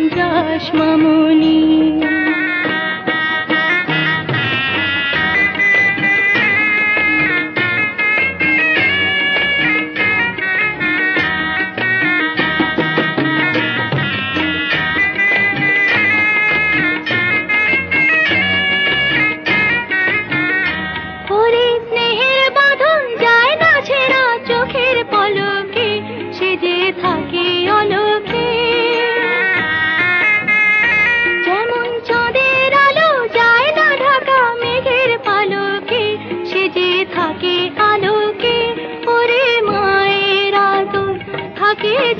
যাস মামনি।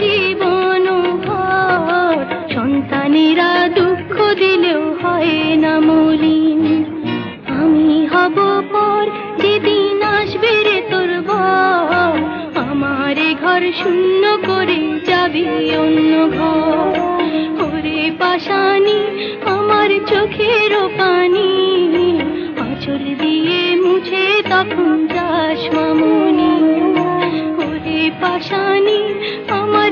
জীবন ভর সন্তানেরা দুঃখ দিলেও হয় না মলিন। আমি হব পর যেদিন আসবে রে তোর বর, আমার ঘর শূন্য করে যাবি অন্য ঘর। ওরে পাশানি আমার চোখের পানি, আঁচল দিয়ে মুছে তখন যাস মামনি। ওরে পাশানি আমার